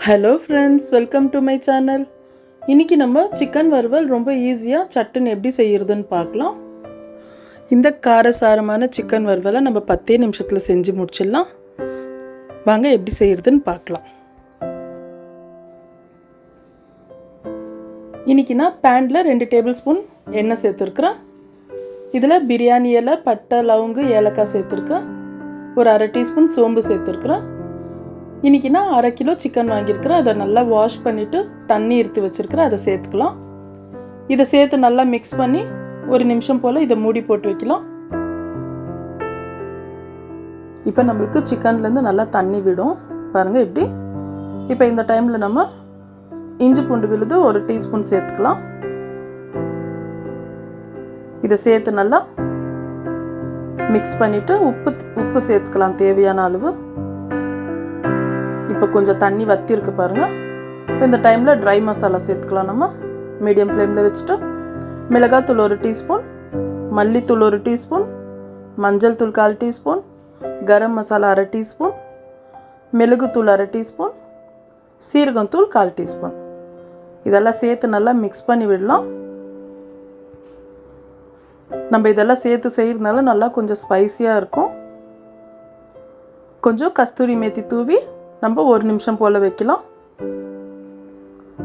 Hello friends, welcome to my channel. இன்றைக்கி நம்ம chicken வறுவல் ரொம்ப ஈஸியாக சட்டுன்னு எப்படி செய்கிறதுன்னு பார்க்கலாம். இந்த காரசாரமான சிக்கன் வறுவலை நம்ம 10 நிமிஷத்தில் செஞ்சு முடிச்சிடலாம். வாங்க எப்படி செய்கிறதுன்னு பார்க்கலாம். இன்றைக்கி நான் பேனில் 2 டேபிள் ஸ்பூன் எண்ணெய் சேர்த்துருக்குறேன். இதில் பிரியாணி இலை, பட்டை, லவங்கு, ஏலக்காய் சேர்த்துருக்கேன். ஒரு 1/2 டீஸ்பூன் சோம்பு சேர்த்துருக்குறேன். இன்றைக்கி நான் 1/2 கிலோ சிக்கன் வாங்கியிருக்கிறேன். அதை நல்லா வாஷ் பண்ணிவிட்டு தண்ணி எடுத்து வச்சுருக்கிறேன். அதை சேர்த்துக்கலாம். இதை சேர்த்து நல்லா மிக்ஸ் பண்ணி 1 நிமிஷம் போல் இதை மூடி போட்டு வைக்கலாம். இப்போ நம்மளுக்கு சிக்கன்லேருந்து நல்லா தண்ணி விடும் பாருங்கள் இப்படி. இப்போ இந்த டைமில் நம்ம இஞ்சி பூண்டு விழுது 1 டீஸ்பூன் சேர்த்துக்கலாம். இதை சேர்த்து நல்லா மிக்ஸ் பண்ணிவிட்டு உப்பு சேர்த்துக்கலாம் தேவையான அளவு. இப்போ கொஞ்சம் தண்ணி வற்றி இருக்கு பாருங்கள். இந்த டைமில் ட்ரை மசாலா சேர்த்துக்கலாம். நம்ம மீடியம் ஃப்ளேமில் வச்சுட்டு மிளகாத்தூள் 1 டீஸ்பூன், மல்லித்தூள் 1 டீஸ்பூன், மஞ்சள் தூள் 1/4 டீஸ்பூன், கரம் மசாலா 1/2 டீஸ்பூன், மிளகுத்தூள் 1/2 டீஸ்பூன், சீரகத்தூள் 1/4 டீஸ்பூன் இதெல்லாம் சேர்த்து நல்லா மிக்ஸ் பண்ணி விடலாம். நம்ம இதெல்லாம் சேர்த்து செய்கிறதுனால நல்லா கொஞ்சம் ஸ்பைஸியாக இருக்கும். கொஞ்சம் கஸ்தூரி மேத்தி தூவி நம்ம 1 நிமிஷம் போல் வைக்கலாம்.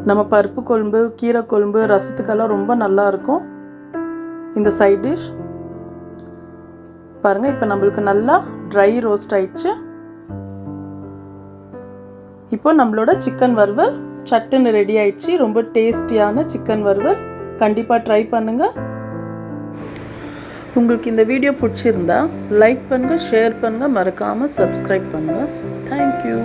நம்ம பருப்பு குழம்பு, கீரை குழம்பு, ரசத்துக்கெல்லாம் ரொம்ப நல்லா இருக்கும் இந்த சைட் டிஷ். பாருங்கள் இப்போ நம்மளுக்கு நல்லா ட்ரை ரோஸ்ட் ஆயிடுச்சு. இப்போ நம்மளோட சிக்கன் வறுவல் சட்டுன்னு ரெடி ஆயிடுச்சு. ரொம்ப டேஸ்டியான சிக்கன் வறுவல். கண்டிப்பாக ட்ரை பண்ணுங்கள். உங்களுக்கு இந்த வீடியோ பிடிச்சிருந்தா லைக் பண்ணுங்கள், ஷேர் பண்ணுங்கள், மறக்காமல் சப்ஸ்கிரைப் பண்ணுங்கள். தேங்க்யூ.